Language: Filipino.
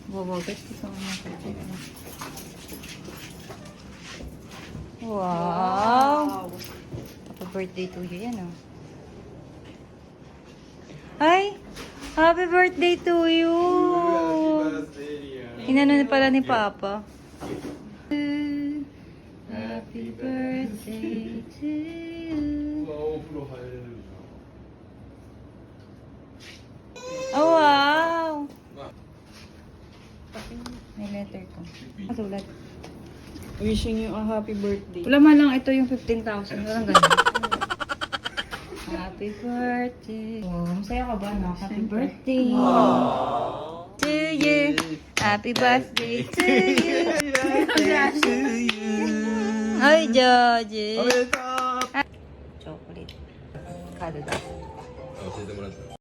Wow, guys, gusto ko natin. Wow! Happy birthday to you, yan oh. Ay! Happy birthday to you! Inano na pala ni Papa. Happy birthday to you. Oh, wow! May letter ko. Masulat. Wishing you a happy birthday. Wala man lang ito yung 15,000. Walang ganun. Happy birthday. Oh, masaya ka ba, no? Happy birthday. To you. Happy birthday to you. to you. Ay, Georgie. おめでとう。チョコレート。カードだ。教えてもらった。